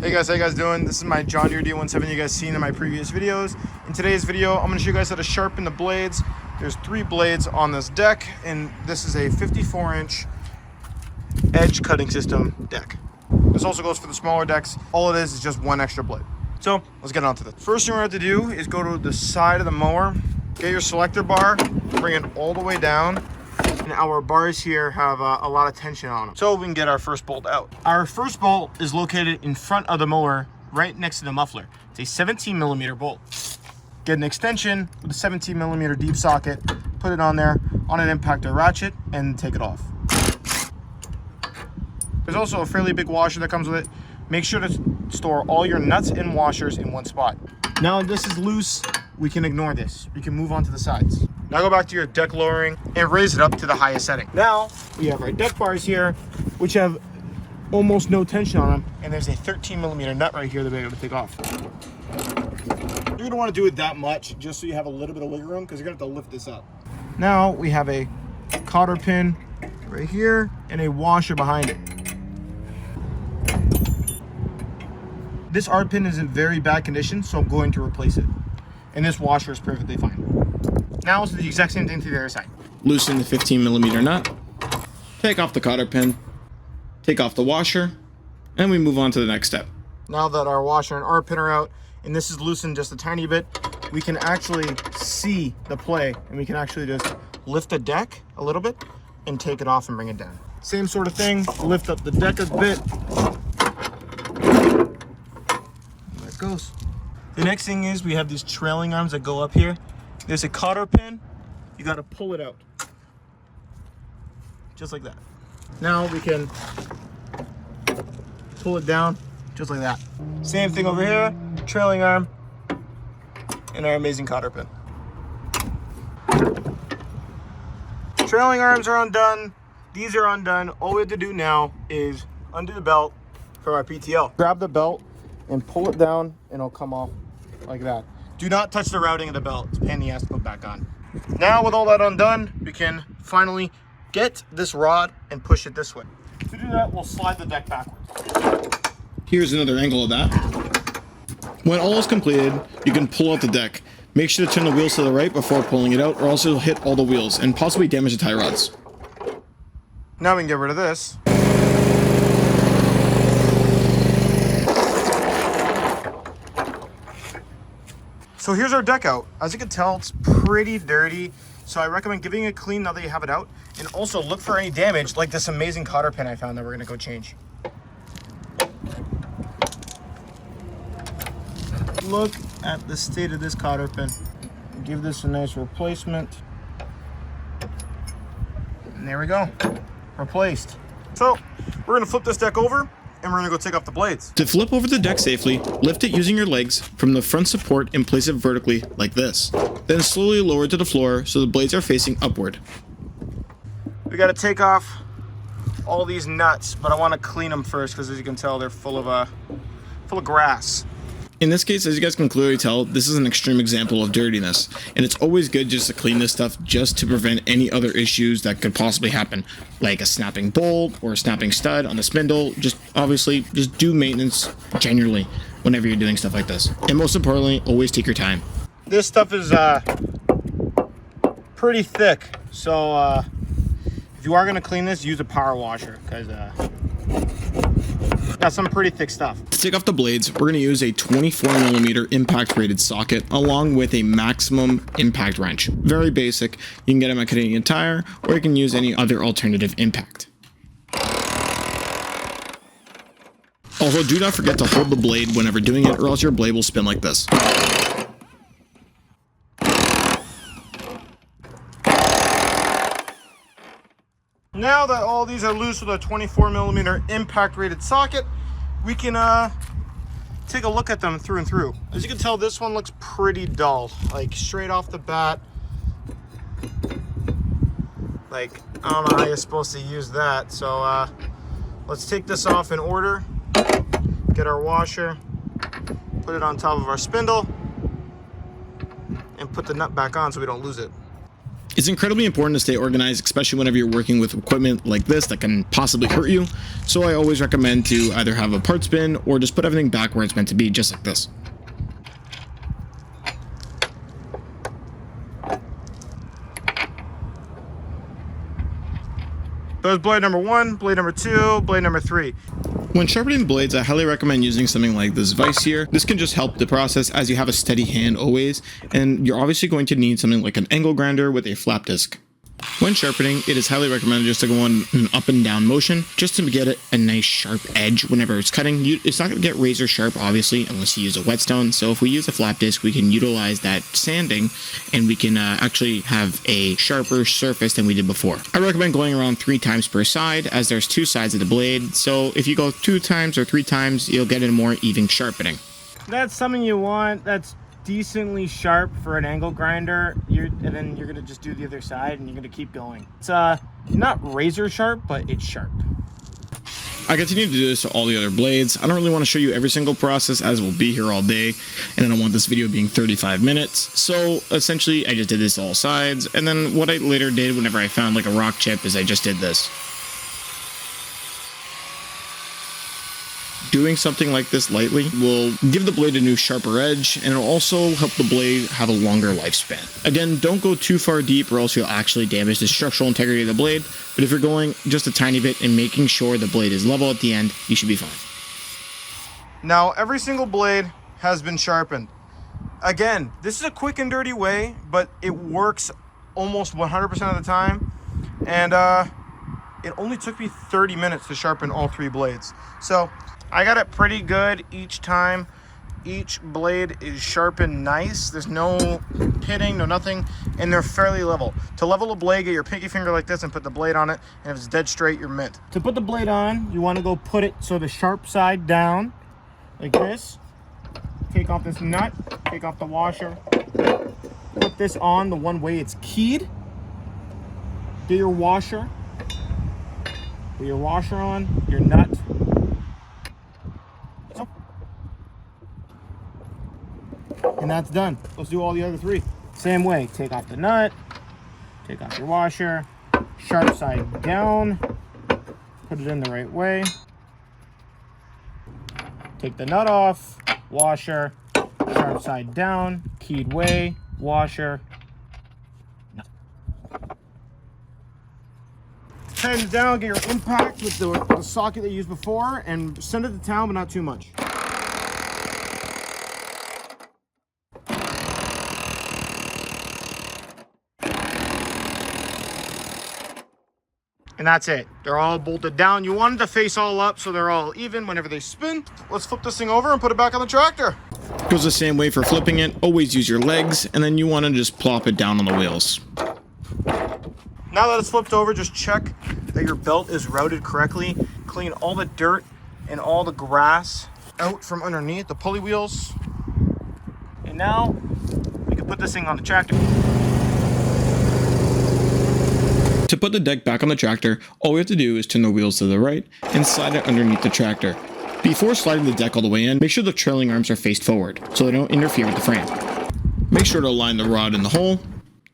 Hey guys, how you guys doing? This is my John Deere D170 you guys seen in my previous videos. In today's video, I'm going to show you guys how to sharpen the blades. There's 3 blades on this deck, and this is a 54-inch edge cutting system deck. This also goes for the smaller decks. All it is just 1 extra blade. So let's get on to this. First thing we're going to have to do is go to the side of the mower, get your selector bar, bring it all the way down. And our bars here have a lot of tension on them, so we can get our first bolt out. Our first bolt is located in front of the mower, right next to the muffler. It's a 17mm bolt. Get an extension with a 17mm deep socket, put it on there on an impactor ratchet, and take it off. There's also a fairly big washer that comes with it. Make sure to store all your nuts and washers in one spot. Now this is loose, we can ignore this. We can move on to the sides. Now go back to your deck lowering and raise it up to the highest setting. Now we have our deck bars here, which have almost no tension on them, and there's a 13mm nut right here that we're able to take off. You're gonna want to do it that much just so you have a little bit of wiggle room, because you're gonna have to lift this up. Now we have a cotter pin right here and a washer behind it. This art pin is in very bad condition, so I'm going to replace it. And this washer is perfectly fine. Now let's do the exact same thing to the other side. Loosen the 15mm nut, take off the cotter pin, take off the washer, and we move on to the next step. Now that our washer and art pin are out, and this is loosened just a tiny bit, we can actually see the play, and we can actually just lift the deck a little bit and take it off and bring it down. Same sort of thing, lift up the deck a bit. There it goes. The next thing is we have these trailing arms that go up here. There's a cotter pin. You got to pull it out. Just like that. Now we can pull it down just like that. Same thing over here. Trailing arm and our amazing cotter pin. Trailing arms are undone. These are undone. All we have to do now is undo the belt for our PTO. Grab the belt and pull it down and it'll come off like that. Do not touch the routing of the belt. It's a pain in the ass to put back on. Now with all that undone, we can finally get this rod and push it this way. To do that, we'll slide the deck backwards. Here's another angle of that. When all is completed, you can pull out the deck. Make sure to turn the wheels to the right before pulling it out, or else you'll hit all the wheels and possibly damage the tie rods. Now we can get rid of this. So here's our deck out. As you can tell, it's pretty dirty. So I recommend giving it a clean now that you have it out. And also look for any damage, like this amazing cotter pin I found that we're gonna go change. Look at the state of this cotter pin. Give this a nice replacement. And there we go, replaced. So we're gonna flip this deck over and we're gonna go take off the blades. To flip over the deck safely, lift it using your legs from the front support and place it vertically like this. Then slowly lower it to the floor so the blades are facing upward. We gotta take off all these nuts, but I wanna clean them first because as you can tell, they're full of grass. In this case, as you guys can clearly tell, this is an extreme example of dirtiness, and it's always good just to clean this stuff just to prevent any other issues that could possibly happen, like a snapping bolt or a snapping stud on the spindle. Just obviously, just do maintenance generally whenever you're doing stuff like this. And most importantly, always take your time. This stuff is pretty thick, so if you are gonna clean this, use a power washer, because got some pretty thick stuff. To take off the blades, we're going to use a 24mm impact rated socket along with a maximum impact wrench. Very basic. You can get them at Canadian Tire, or you can use any other alternative impact. Also, do not forget to hold the blade whenever doing it, or else your blade will spin like this. Now that all these are loose with a 24mm impact rated socket, we can take a look at them through and through. As you can tell, this one looks pretty dull, like straight off the bat. Like, I don't know how you're supposed to use that. So let's take this off in order, get our washer, put it on top of our spindle, and put the nut back on so we don't lose it. It's incredibly important to stay organized, especially whenever you're working with equipment like this that can possibly hurt you. So I always recommend to either have a parts bin or just put everything back where it's meant to be, just like this. There's blade number 1, blade number 2, blade number 3. When sharpening the blades, I highly recommend using something like this vise here. This can just help the process as you have a steady hand always, and you're obviously going to need something like an angle grinder with a flap disc. When sharpening, it is highly recommended just to go on an up and down motion just to get a nice sharp edge whenever it's cutting. It's not going to get razor sharp, obviously, unless you use a whetstone. So if we use a flap disc, we can utilize that sanding and we can actually have a sharper surface than we did before. I recommend going around 3 times per side, as there's 2 sides of the blade. So if you go 2 times or 3 times, you'll get a more even sharpening. That's something you want. That's decently sharp for an angle grinder. And then you're gonna just do the other side and you're gonna keep going. It's not razor sharp, but it's sharp. I continue to do this to all the other blades. I don't really want to show you every single process as we'll be here all day, and I don't want this video being 35 minutes. So essentially I just did this to all sides, and then what I later did whenever I found like a rock chip is I just did this. Doing something like this lightly will give the blade a new sharper edge, and it'll also help the blade have a longer lifespan. Again, don't go too far deep or else you'll actually damage the structural integrity of the blade, but if you're going just a tiny bit and making sure the blade is level at the end, you should be fine. Now, every single blade has been sharpened. Again, this is a quick and dirty way, but it works almost 100% of the time, and it only took me 30 minutes to sharpen all 3 blades. So I got it pretty good each time. Each blade is sharpened nice. There's no pitting, no nothing, and they're fairly level. To level a blade, get your pinky finger like this and put the blade on it, and if it's dead straight, you're mint. To put the blade on, you want to go put it so the sharp side down, like this. Take off this nut, take off the washer, put this on the one way it's keyed. Get your washer. Put your washer on, your nut. And that's done. Let's do all the other 3. Same way, take off the nut, take off your washer, sharp side down, put it in the right way. Take the nut off, washer, sharp side down, keyed way, washer, nut. Pens down, get your impact with the socket that you used before, and send it to town, but not too much. And that's it. They're all bolted down. You want it to face all up so they're all even whenever they spin. Let's flip this thing over and put it back on the tractor. Goes the same way for flipping it. Always use your legs, and then you want to just plop it down on the wheels. Now that it's flipped over, just check that your belt is routed correctly. Clean all the dirt and all the grass out from underneath the pulley wheels. And now we can put this thing on the tractor. To put the deck back on the tractor, all we have to do is turn the wheels to the right and slide it underneath the tractor. Before sliding the deck all the way in, make sure the trailing arms are faced forward so they don't interfere with the frame. Make sure to align the rod in the hole.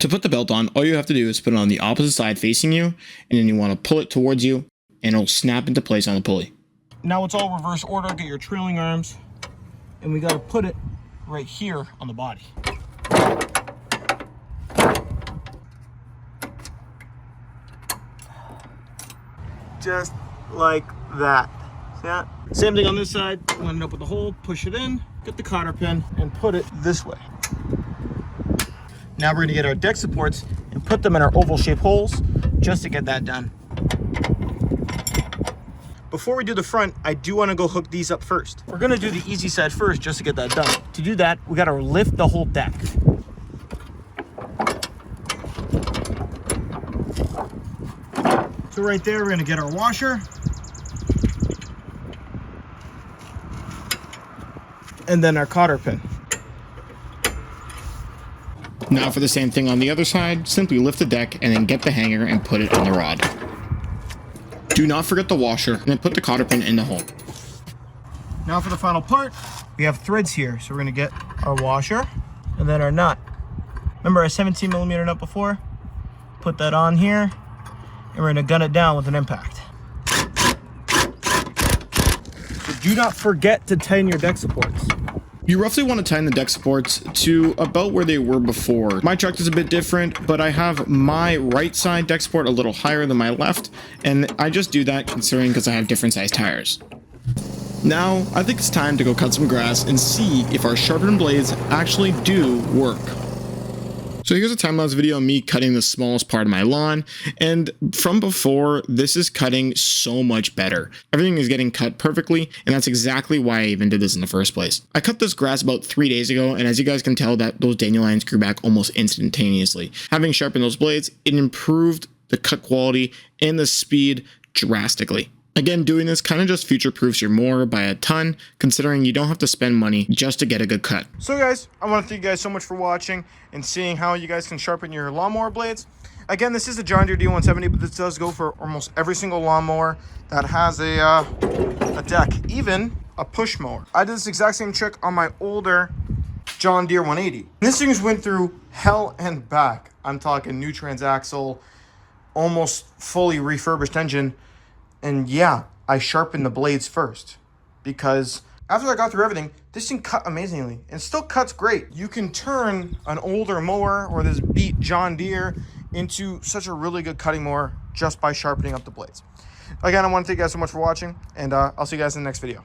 To put the belt on, all you have to do is put it on the opposite side facing you, and then you want to pull it towards you, and it'll snap into place on the pulley. Now it's all reverse order. Get your trailing arms, and we got to put it right here on the body. Just like that. See that? Same thing on this side. Line it up with the hole, push it in, get the cotter pin, and put it this way. Now we're gonna get our deck supports and put them in our oval shaped holes just to get that done. Before we do the front, I do wanna go hook these up first. We're gonna do the easy side first just to get that done. To do that, we gotta lift the whole deck. So right there, we're gonna get our washer. And then our cotter pin. Now for the same thing on the other side, simply lift the deck and then get the hanger and put it on the rod. Do not forget the washer, and then put the cotter pin in the hole. Now for the final part, we have threads here. So we're gonna get our washer and then our nut. Remember our 17mm nut before? put that on here, and we're gonna gun it down with an impact. So do not forget to tighten your deck supports. You roughly want to tighten the deck supports to about where they were before. My truck is a bit different, but I have my right side deck support a little higher than my left, and I just do that considering because I have different size tires. Now, I think it's time to go cut some grass and see if our sharpened blades actually do work. So here's a time-lapse video of me cutting the smallest part of my lawn, and from before, this is cutting so much better. Everything is getting cut perfectly, and that's exactly why I even did this in the first place. I cut this grass about 3 days ago, and as you guys can tell, that those dandelions grew back almost instantaneously. Having sharpened those blades, it improved the cut quality and the speed drastically. Again, doing this kind of just future-proofs your mower by a ton, considering you don't have to spend money just to get a good cut. So guys, I want to thank you guys so much for watching and seeing how you guys can sharpen your lawnmower blades. Again, this is a John Deere D170, but this does go for almost every single lawnmower that has a deck, even a push mower. I did this exact same trick on my older John Deere 180. This thing's went through hell and back. I'm talking new transaxle, almost fully refurbished engine. And yeah, I sharpened the blades first because after I got through everything, this thing cut amazingly and still cuts great. You can turn an older mower or this beat John Deere into such a really good cutting mower just by sharpening up the blades. Again, I want to thank you guys so much for watching, and I'll see you guys in the next video.